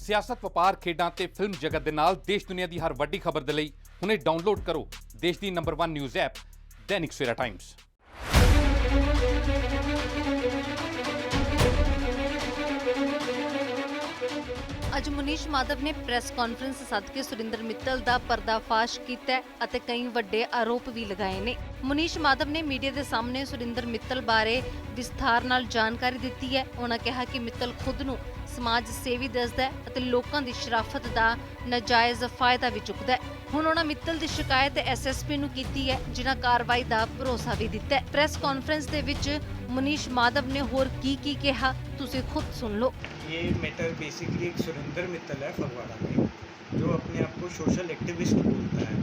सियासत ਵਪਾਰ ਖੇਡਾਂ ਤੇ ਫਿਲਮ ਜਗਤ ਦੇ ਨਾਲ ਦੇਸ਼ ਦੁਨੀਆ ਦੀ ਹਰ ਵੱਡੀ ਖਬਰ ਦੇ ਲਈ ਹੁਣੇ ਡਾਊਨਲੋਡ ਕਰੋ ਦੇਸ਼ ਦੀ number 1 news app Dainik Savera times. ਅੱਜ ਮਨੀਸ਼ ਮਾਧਵ ਨੇ ਪ੍ਰੈਸ ਕਾਨਫਰੰਸ ਸੱਦ ਕੇ ਸੁਰਿੰਦਰ ਮਿੱਤਲ ਦਾ ਪਰਦਾਫਾਸ਼ ਕੀਤਾ ਅਤੇ ਕਈ ਵੱਡੇ ਆਰੋਪ ਵੀ ਲਗਾਏ ਨੇ। ਮਨੀਸ਼ ਮਾਧਵ ਨੇ ਮੀਡੀਆ ਦੇ ਸਾਹਮਣੇ ਸੁਰਿੰਦਰ ਮਿੱਤਲ ਬਾਰੇ ਵਿਸਥਾਰ ਨਾਲ ਜਾਣਕਾਰੀ ਦਿੱਤੀ ਹੈ। ਉਹਨਾਂ ਕਿਹਾ ਕਿ ਮਿੱਤਲ ਖੁਦ ਨੂੰ ਸਮਾਜ ਸੇਵੀ ਦੱਸਦਾ ਹੈ ਅਤੇ ਲੋਕਾਂ ਦੀ ਸ਼ਰਾਫਤ ਦਾ ਨਾਜਾਇਜ਼ ਫਾਇਦਾ ਵੀ ਚੁੱਕਦਾ ਹੈ। ਹੁਣ ਉਹਨਾਂ ਮਿੱਤਲ ਦੀ ਸ਼ਿਕਾਇਤ ਐਸਐਸਪੀ ਨੂੰ ਕੀਤੀ ਹੈ, ਜਿਨ੍ਹਾਂ ਕਾਰਵਾਈ ਦਾ ਭਰੋਸਾ ਵੀ ਦਿੱਤਾ ਹੈ। ਪ੍ਰੈਸ ਕਾਨਫਰੰਸ ਦੇ ਵਿੱਚ मनीष माधव ने होर की कहा तुसी खुद सुन लो। ये मैटर बेसिकली एक सुरिंदर मित्तल है फगवाड़ा में, जो अपने आप को सोशल एक्टिविस्ट बोलता है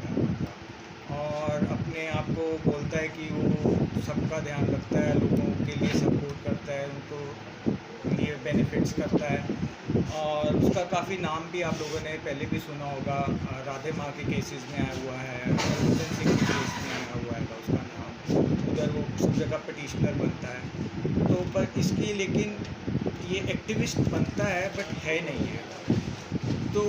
और अपने आप को बोलता है कि वो सबका ध्यान रखता है, लोगों के लिए सपोर्ट करता है, उनको लिए बेनिफिट्स करता है। और उसका काफ़ी नाम भी आप लोगों ने पहले भी सुना होगा, राधे माँ के केसेस में आया हुआ है, अर्जुन सिंह के केस में आया हुआ है उसका नाम, उधर वो सब जगह पटिशनर बनता है। तो पर इसकी लेकिन ये एक्टिविस्ट बनता है बट है नहीं है। तो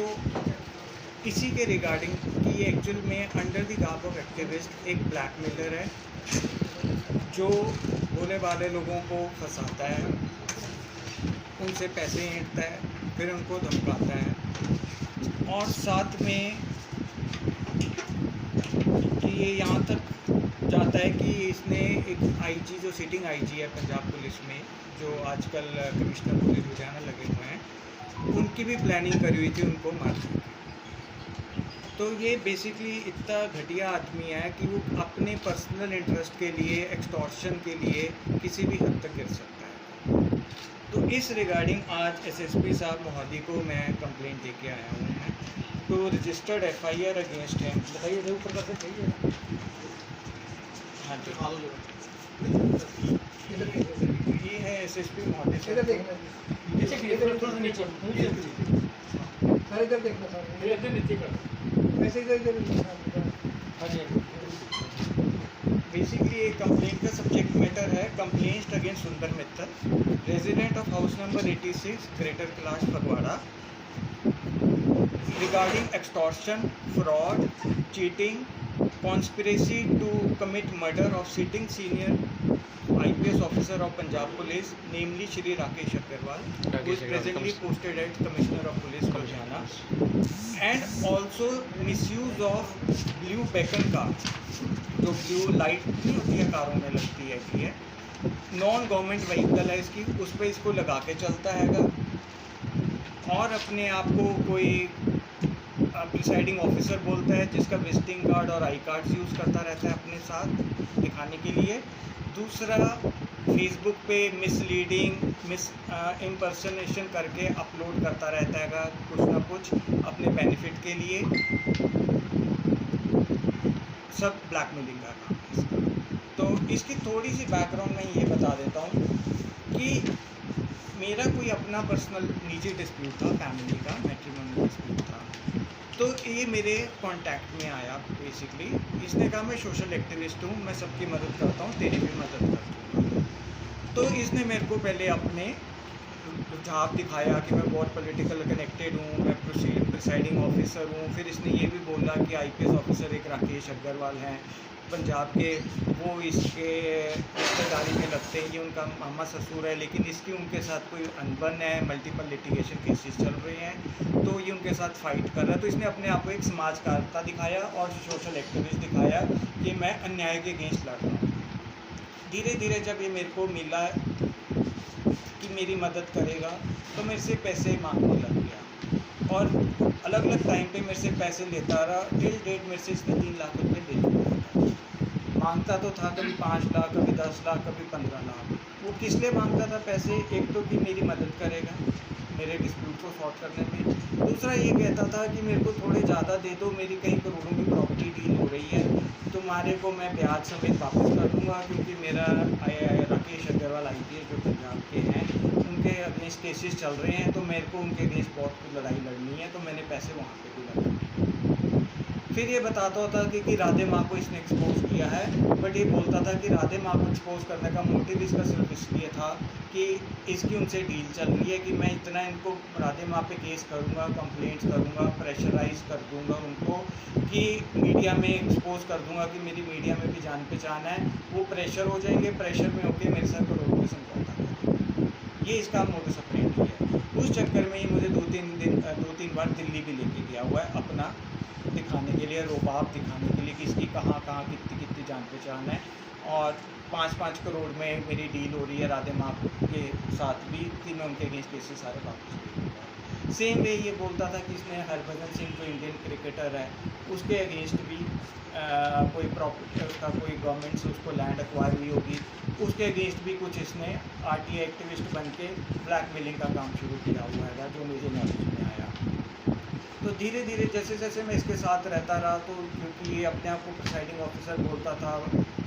इसी के रिगार्डिंग कि ये एक्चुअल में under the garb of activist एक ब्लैकमेलर है, जो भोले भाले लोगों को फंसाता है, उनसे पैसे ऐंठता है, फिर उनको धमकाता है और साथ में कि ये यहाँ तक जाता है कि इसने एक आईजी, जो सिटिंग आईजी है पंजाब पुलिस में, जो आजकल कमिश्नर पुलिस लुधियाना लगे हुए हैं, उनकी भी प्लानिंग करी हुई थी उनको मारने की। तो ये बेसिकली इतना घटिया आदमी है कि वो अपने पर्सनल इंटरेस्ट के लिए, एक्सटॉर्शन के लिए किसी भी हद तक गिर सकता है। तो इस रिगार्डिंग आज एसएसपी साहब मोहाली को मैं कंप्लेंट दे के आया हूँ। तो रजिस्टर्ड एफआईआर अगेंस्ट है। बताइए ऊपर करके चाहिए। हाँ जी, ये है एसएसपी मोहाली से। इधर देखना, थोड़ा सा नीचे, इधर देखना सर, इधर नीचे कर, ऐसे इधर। हाँ जी, बेसिकली ये कंप्लेंट का सब्जेक्ट मैटर है कंप्लेंट अगेंस्ट सुंदर Mittal, resident of house number 86 greater Kailash Phagwara, regarding extortion, fraud, cheating, conspiracy to commit murder of sitting senior IPS officer of Punjab Police, namely Shri Rakesh Agarwal, who is presently posted as Commissioner of Police Ludhiana, and also misuse of blue beacon car, जो blue light नहीं होती है कारों में लगती है, non government vehicle है इसकी, उस पर इसको लगा के चलता है और अपने आप को कोई प्रिसाइडिंग ऑफिसर बोलता है, जिसका विजिटिंग कार्ड और आई कार्ड यूज़ करता रहता है अपने साथ दिखाने के लिए। दूसरा, फेसबुक पे मिसलीडिंग इम्पर्सनेशन करके अपलोड करता रहता है कुछ ना कुछ अपने बेनिफिट के लिए, सब ब्लैकमेलिंग का काम है इसका। तो इसकी थोड़ी सी बैकग्राउंड मैं ये बता देता हूँ कि मेरा कोई अपना पर्सनल निजी डिस्प्यूट था, फैमिली का मैट्रिमोनियल डिस्प्यूट था। तो ये मेरे कांटेक्ट में आया बेसिकली, इसने कहा मैं सोशल एक्टिविस्ट हूँ, मैं सबकी मदद करता हूँ, तेरी भी मदद कर दूँगा। तो इसने मेरे को पहले अपने रुझाव दिखाया कि मैं बहुत पॉलिटिकल कनेक्टेड हूँ, मैं प्रिसाइडिंग ऑफिसर हूँ। फिर इसने ये भी बोला कि आईपीएस ऑफिसर एक राकेश अग्रवाल हैं पंजाब के, वो इसके रिश्तेदारी में लगते हैं, ये उनका मामा ससुर है, लेकिन इसकी उनके साथ कोई अनबन है, मल्टीपल लिटिगेशन केसेस चल रहे हैं, तो ये उनके साथ फाइट कर रहा है। तो इसने अपने आप को एक समाजकारता दिखाया और सोशल एक्टिविस्ट दिखाया कि मैं अन्याय के अगेंस्ट लड़ रहा हूँ। धीरे धीरे जब ये मेरे को मिला कि मेरी मदद करेगा, तो मेरे से पैसे मांगने लग गया और अलग अलग टाइम पे मेरे से पैसे लेता रहा। टिल डेट मेरे से इसने 3 लाख रुपये ले चुका था। मांगता तो था कभी 5 लाख, कभी 10 लाख, कभी 15 लाख। वो किस लिए मांगता था पैसे? एक तो कि मेरी मदद करेगा मेरे डिस्प्यूट को सॉर्ट करने में, दूसरा ये कहता था कि मेरे को थोड़े ज़्यादा दे दो, मेरी कहीं करोड़ों की प्रॉपर्टी डील हो रही है, तुम्हारे को मैं ब्याज समेत वापस कर दूँगा, क्योंकि मेरा राकेश अग्रवाल IPS जो पंजाब के हैं, उनके अगेंस्ट केसेस चल रहे हैं, तो मेरे को उनके अगेंस्ट बहुत लड़ाई लड़नी है, तो मैंने पैसे वहाँ पे भी लगा। फिर ये बताता होता कि राधे माँ को इसने एक्सपोज किया है, बट ये बोलता था कि राधे माँ को एक्सपोज करने का मोटिव इसका सिर्फ इसलिए था कि इसकी उनसे डील चल रही है कि मैं इतना इनको राधे माँ पे केस करूँगा, कंप्लेंट्स करूँगा, प्रेशराइज कर दूँगा उनको, कि मीडिया में एक्सपोज कर दूँगा कि मेरी मीडिया में भी जान पहचान है, वो प्रेशर हो जाएंगे, प्रेशर में होकर मेरे साथ करोड़ों में समझौता करेंगे। ये इसका मोटिव ऑपरेंडी है। उस चक्कर में ही मुझे 2-3 बार दिल्ली भी लेके गया हुआ है अपना दिखाने के लिए, रोबाब दिखाने के लिए कि इसकी कहाँ कहाँ कितनी कितनी जान पहचान है। और 5-5 करोड़ में मेरी डील हो रही है राधे माँ के साथ भी कि मैं उनके अगेंस्ट केसेस सारे वापस ले लूँगा। सेम वे ये बोलता था कि इसने हरभजन सिंह जो इंडियन क्रिकेटर है उसके अगेंस्ट भी कोई प्रॉपर्टी, उसका कोई गवर्नमेंट से उसको लैंड एक्वायर हुई होगी, उसके अगेंस्ट भी कुछ इसने आरटीआई एक्टिविस्ट बन के ब्लैकमेलिंग का काम शुरू किया हुआ है, जो मुझे नॉलेज में आया। तो धीरे धीरे जैसे जैसे मैं इसके साथ रहता रहा, तो क्योंकि ये अपने आप को प्रिसाइडिंग ऑफिसर बोलता था,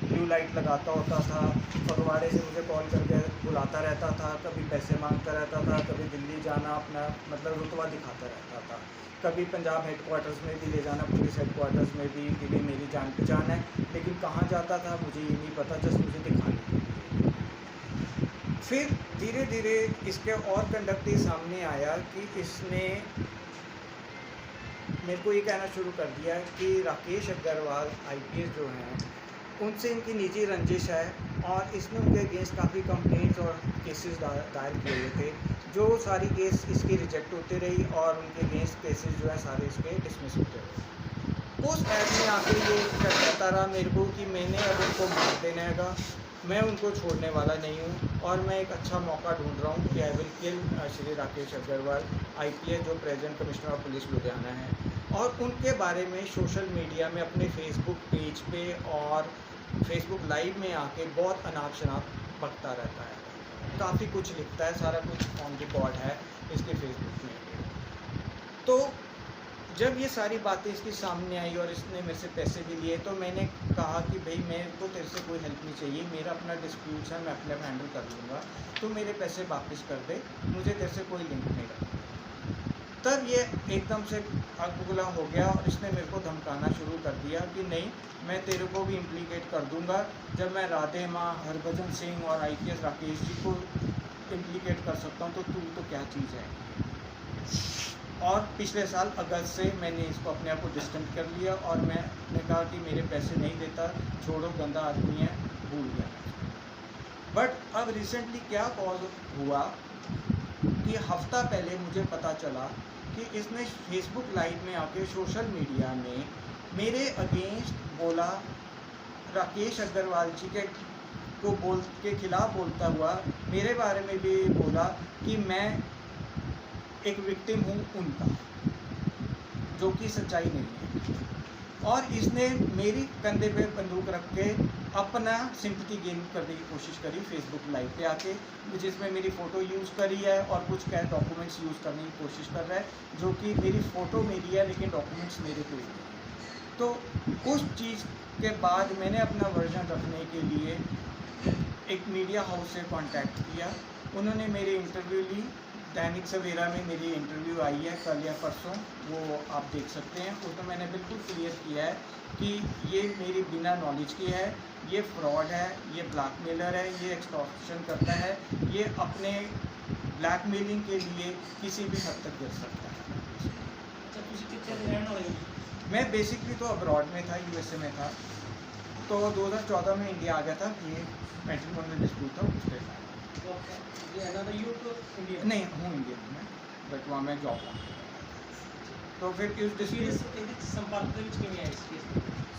ब्लू लाइट लगाता होता था, फगवाड़े से मुझे कॉल करके बुलाता रहता था, कभी पैसे मांगता रहता था, कभी दिल्ली जाना अपना मतलब रुतबा दिखाता रहता था, कभी पंजाब हेडक्वार्टर्स में भी ले जाना, पुलिस हेडक्वार्टर्स में भी कि मेरी जान पहचान है, लेकिन कहाँ जाता था मुझे ये नहीं पता, जस्ट मुझे दिखाने के लिए। फिर धीरे धीरे इसके और कंडक्ट ये सामने आया कि इसने मेरे को ये कहना शुरू कर दिया कि राकेश अग्रवाल आईपीएस जो हैं उनसे इनकी निजी रंजिश है, और इसने उनके अगेंस्ट काफ़ी कंप्लेंट्स और केसेस दायर किए हुए थे, जो सारी केस इसकी रिजेक्ट होती रही और उनके अगेंस्ट केसेस जो है सारे इसके डिसमिस होते रहे। उस टाइम में आके ये कहता रहा मेरे को कि मैंने अब उनको मार देना है, मैं उनको छोड़ने वाला नहीं हूँ, और मैं एक अच्छा मौका ढूंढ रहा हूँ कि I will kill Shri Rakesh Agarwal IPS जो present commissioner of police Ludhiana है। और उनके बारे में सोशल मीडिया में अपने फेसबुक पेज पे और फेसबुक लाइव में आके बहुत अनाप शनाप बकता रहता है, काफ़ी कुछ लिखता है, सारा कुछ ऑन रिकॉर्ड है इसके फेसबुक में। तो जब ये सारी बातें इसके सामने आई और इसने मेरे से पैसे भी लिए, तो मैंने कहा कि भाई मेरे को तेरे से कोई हेल्प नहीं चाहिए, मेरा अपना डिस्प्यूट है, मैं अपने आप हैंडल कर लूँगा, तो मेरे पैसे वापस कर दे, मुझे तेरे से कोई लिंक नहीं रखना। तब ये एकदम से अगबुगला हो गया और इसने मेरे को धमकाना शुरू कर दिया कि नहीं, मैं तेरे को भी इम्प्लीकेट कर दूंगा, जब मैं राधे माँ, हरभजन सिंह और आईपीएस राकेश जी को इम्प्लीकेट कर सकता हूँ तो तू तो क्या चीज़ है। और पिछले साल अगस्त से मैंने इसको अपने आप को डिस्टेंस कर लिया और मैंने कहा कि मेरे पैसे नहीं देता, छोड़ो, गंदा आदमी है, भूल गया। बट अब रिसेंटली क्या कॉज हुआ कि हफ्ता पहले मुझे पता चला कि इसने फेसबुक लाइव में आके सोशल मीडिया में मेरे अगेंस्ट बोला, राकेश अग्रवाल जी के खिलाफ बोलता हुआ मेरे बारे में भी बोला कि मैं एक विक्टिम हूँ उनका, जो कि सच्चाई नहीं है। और इसने मेरी कंधे पे बंदूक रख के अपना सिंपैथी गेन करने की कोशिश करी फेसबुक लाइव पे आके, जिसमें मेरी फ़ोटो यूज़ करी है और कुछ क्या डॉक्यूमेंट्स यूज़ करने की कोशिश कर रहा है, जो कि मेरी फ़ोटो मेरी है लेकिन डॉक्यूमेंट्स मेरे को ही है। तो उस चीज़ के बाद मैंने अपना वर्जन रखने के लिए एक मीडिया हाउस से कांटेक्ट किया, उन्होंने मेरी इंटरव्यू ली, दैनिक सवेरा में मेरी इंटरव्यू आई है कल या परसों, वो आप देख सकते हैं। उसमें मैंने बिल्कुल क्लियर किया है कि ये मेरी बिना नॉलेज की है, ये फ्रॉड है, ये ब्लैकमेलर है, ये एक्सटॉर्शन करता है, ये अपने ब्लैकमेलिंग के लिए किसी भी हद तक गिर सकता है। मैं बेसिकली तो अब्रॉड में था, यूएसए में था, तो 2014 में इंडिया आ गया था, ये मैट्रिमोनियल डिस्प्यूट था उसके साथ। नहीं हूँ इंडियन में, बट वहाँ मैं जॉब करता हूँ। तो फिर उस डिस्प्यूट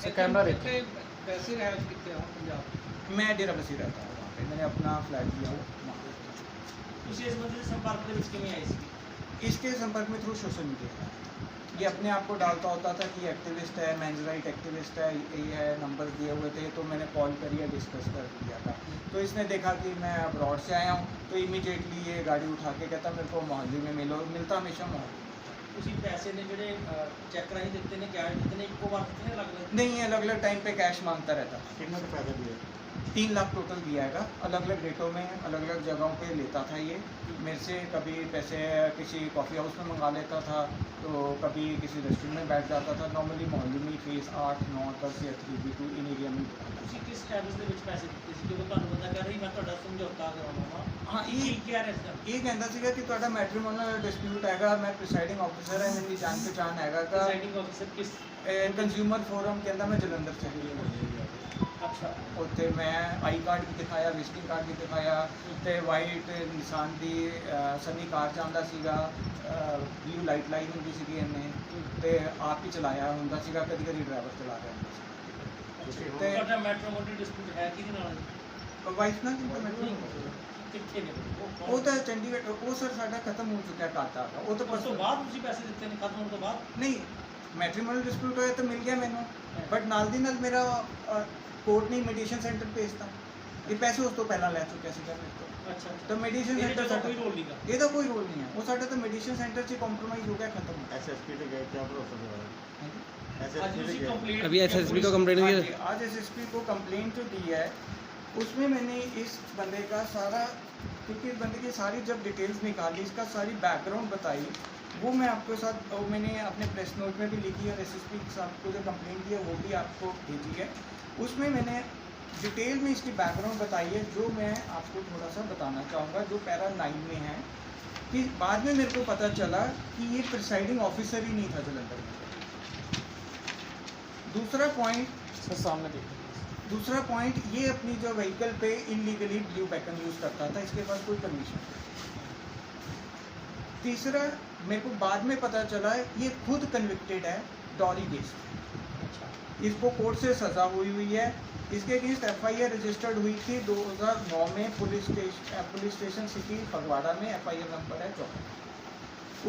से कैमरा रहते मैं डेराबस्सी रहता हूँ वहाँ पे, मैंने अपना फ्लैट लिया हुआ वहाँ पे। इसके संपर्क में थ्रू सोशल मीडिया ये अपने आप को डालता होता था कि एक्टिविस्ट है, मेंस राइट एक्टिविस्ट है, ये है, नंबर दिए हुए थे, तो मैंने कॉल करिए, डिस्कस कर दिया था। तो इसने देखा कि मैं अब्रॉड से आया हूँ, तो इमीडिएटली ये गाड़ी उठा के कहता मेरे को मोहल्ले में मिलता हमेशा मोहल्ले। ਤੁਸੀਂ ਪੈਸੇ ਨੇ ਜਿਹੜੇ ਚੈੱਕ ਰਾਹੀਂ ਦਿੱਤੇ ਨੇ, ਕੈਸ਼ ਦਿੱਤੇ ਨੇ, ਇੱਕੋ ਵਾਰ ਦਿੱਤੇ ਨੇ, ਅਲੱਗ-ਅਲੱਗ? नहीं, अलग अलग टाइम पे कैश मांगता रहता था। कितना का पैसा दिया? 3 लाख टोटल दिया हैगा, अलग अलग रेटों में अलग अलग जगहों पे लेता था ये मेरे से। कभी पैसे किसी कॉफ़ी हाउस में मंगा लेता था, तो कभी किसी रेस्टोरेंट में बैठ जाता था। नॉर्मली मोहल्ले में फीस 8, 9, 10 या 3B2 इन एरिया में ਤੁਸੀਂ ਕਿਸ ਸਟੈਟਸ ਦੇ ਵਿੱਚ ਪੈਸੇ ਦਿੱਤੇ ਸੀ ਜਦੋਂ ਤੁਹਾਨੂੰ ਬੰਦਾ ਕਹਿ ਰਹੀ ਮੈਂ ਤੁਹਾਡਾ ਸਮਝੌਤਾ ਕਰਾਉਣਾ ਵਾ? हाँ ये क्या रहता ये कहता ਸੀਗਾ ਕਿ ਤੁਹਾਡਾ ਮੈਟਰੀਮੋਨੀਅਲ ਡਿਸਪਿਊਟ ਹੈਗਾ, ਮੈਂ ਪ੍ਰੀਸਾਈਡਿੰਗ ਆਫਿਸਰ ਹੈ, ਮੇਰੀ ਜਾਣ ਪਛਾਣ ਹੈਗਾ प्रिसाइडिंग ऑफिसर किस? ਕੰਜ਼ਿਊਮਰ ਫੋਰਮ ਕਹਿੰਦਾ ਮੈਂ ਜਲੰਧਰ ਚ अच्छा ਉੱਥੇ ਮੈਂ ਆਈ ਕਾਰਡ ਵੀ ਦਿਖਾਇਆ, ਵਿਜ਼ਿਟਿੰਗ ਕਾਰਡ ਵੀ ਦਿਖਾਇਆ ਤੇ ਵਾਈਟ ਨਿਸ਼ਾਨ ਦੀ ਸਨੀ ਕਾਰ ਚਾਹੁੰਦਾ ਸੀਗਾ, ਬਲੂ ਲਾਈਟ ਲਾਈ ਹੁੰਦੀ ਸੀਗੀ ਇਹਨੇ ਤੇ ਆਪ ਹੀ ਚਲਾਇਆ ਹੁੰਦਾ ਸੀਗਾ, ਕਦੀ ਕਦੀ ਡਰਾਈਵਰ ਚਲਾ ਰਿਹਾ ਹੁੰਦਾ ਸੀ ਤੇ ਤੁਹਾਡਾ ਮੈਟਰੋਮੋਨੀਅਲ ਡਿਸਪਿਊਟ ਹੈ ਕਿਹਦੇ ਨਾਲ? ਵਾਈਫ ਨਾਲ ਜੀ ਕਿੱਥੇ ਨੇ ਉਹ ਤਾਂ ਚੰਡੀਗੜ੍ਹ, ਉਹ ਸਰ ਸਾਡਾ ਖਤਮ ਹੋ ਚੁੱਕਿਆ ਖਾਤਾ, ਉਹ ਤਾਂ ਉਸ ਤੋਂ ਬਾਅਦ ਤੁਸੀਂ ਪੈਸੇ ਦਿੱਤੇ ਨੇ ਖਤਮ ਹੋਣ ਤੋਂ ਬਾਅਦ? ਨਹੀਂ ਮੈਟਰੀਮੋਨੀਅਲ ਡਿਸਪਿਊਟ ਹੋਇਆ ਤਾਂ ਮਿਲ ਗਿਆ ਮੈਨੂੰ, ਬਟ ਨਾਲ ਦੀ ਨਾਲ ਮੇਰਾ ਕੋਰਟ ਨੇ ਮੈਡੀਏਸ਼ਨ ਸੈਂਟਰ ਭੇਜਤਾ। ਇਹ ਪੈਸੇ ਉਸ ਤੋਂ ਪਹਿਲਾਂ ਲੈ ਚੁੱਕਿਆ ਸੀਗਾ ਮੇਰੇ ਤੋਂ। ਅੱਛਾ ਤਾਂ ਮੈਡੀਏਸ਼ਨ ਸੈਂਟਰ ਦਾ ਕੋਈ ਰੋਲ ਨਹੀਂਗਾ, ਇਹਦਾ ਕੋਈ ਰੋਲ ਨਹੀਂ ਹੈ, ਉਹ ਸਾਡਾ ਤਾਂ ਮੈਡੀਏਸ਼ਨ ਸੈਂਟਰ 'ਚ ਕੰਪਰੋਮਾਈਜ਼ ਹੋ ਗਿਆ, ਖਤਮ ਹੋ एसएसपी पे गए, क्या भरोसा दिलाया? ਅੱਜ एसएसपी पे ਤੁਸੀਂ गए। ਕੰਪਲੀਟ अभी एसएसपी को कंप्लेंट हाँ की जी, आज एसएसपी को कंप्लेंट जो दी है उसमें मैंने इस बंदे का सारा, क्योंकि इस बंदे की सारी जब डिटेल्स निकाली, इसका सारी बैकग्राउंड बताई, वो मैं आपके साथ, वो मैंने अपने प्रेस नोट में भी लिखी है और एसएसपी साहब को जो कंप्लेंट दी है वो भी आपको भेजी है। उसमें मैंने डिटेल में इसकी बैकग्राउंड बताई है, जो मैं आपको थोड़ा सा बताना चाहूँगा, जो पैरा 9 में है कि बाद में मेरे को पता चला कि ये प्रिसाइडिंग ऑफिसर ही नहीं था जलंधर में। दूसरा पॉइंट सर सामने देखिए, दूसरा पॉइंट, ये अपनी जो व्हीकल पे इनलीगली ब्लू बैकन यूज़ करता था, इसके पास कोई परमिशन नहीं। तीसरा, मेरे को बाद में पता चला ये खुद कन्विक्टेड है डॉरी केस, इसको कोर्ट से सज़ा हुई है, इसके अगेंस्ट FIR रजिस्टर्ड हुई थी 2009 में पुलिस स्टेशन सिटी फगवाड़ा में, FIR नंबर है 14,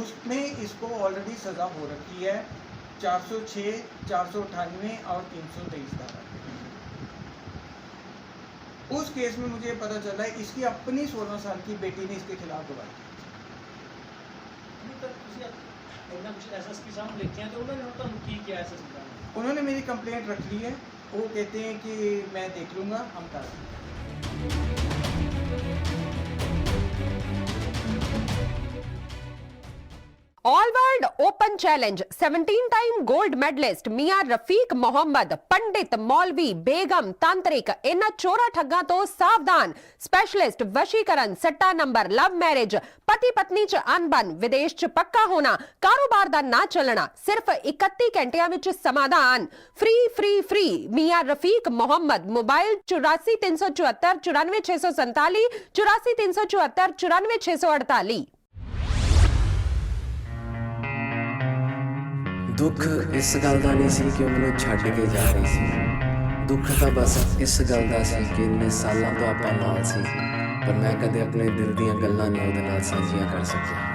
उसमें इसको ऑलरेडी सज़ा हो रखी है 406, 498 और 323 धारा। उस केस में मुझे पता चला है इसकी अपनी 16 साल की बेटी ने इसके खिलाफ गवाही दी। ਨਹੀਂ ਤਾਂ ਤੁਸੀਂ ਇਹਨਾਂ ਕੁਝ ਐਸਐਸਪੀ ਸਾਹਿਬ ਲਿਖਿਆ ਤੇ ਉਹਨਾਂ ਨੇ ਤੁਹਾਨੂੰ ਕੀ ਕਿਹਾ ਐਸਐਸਪੀ ਸਾਹਿਬ ਨੇ? उन्होंने मेरी कंप्लेंट रख ली है, वो कहते हैं कि मैं देख लूँगा, हम कर लेंगे। All world open challenge 17 time gold medallist मियां रफीक मोहम्मद, पंडित, मौलवी, बेगम, तांत्रिक, इन्हां चोरा ठग्गां तो सावधान। स्पेशलिस्ट वशीकरण, सट्टा नंबर, लव मैरिज, पति पत्नी च अनबन, विदेश च पक्का होना, कारोबार दा ना चलना, सिर्फ 31 घंटियां विच समाधान। फ्री फ्री फ्री मियां रफीक मोहम्मद। मोबाइल 84 374 94 647 84 374 94 648। दुख इस गल दा नहीं सी कि ਉਹ ਮੈਨੂੰ ਛੱਡ ਕੇ ਜਾ ਰਹੀ ਸੀ, ਦੁੱਖ ਤਾਂ ਬਸ ਇਸ ਗੱਲ ਦਾ ਸੀ ਕਿ ਇੰਨੇ ਸਾਲਾਂ ਤੋਂ ਆਪਾਂ ਨਾਲ ਸੀ, ਪਰ ਮੈਂ ਕਦੇ ਆਪਣੇ ਦਿਲ ਦੀਆਂ ਗੱਲਾਂ ਨਹੀਂ ਉਹਦੇ ਨਾਲ ਸਾਂਝੀਆਂ ਕਰ ਸਕਿਆ।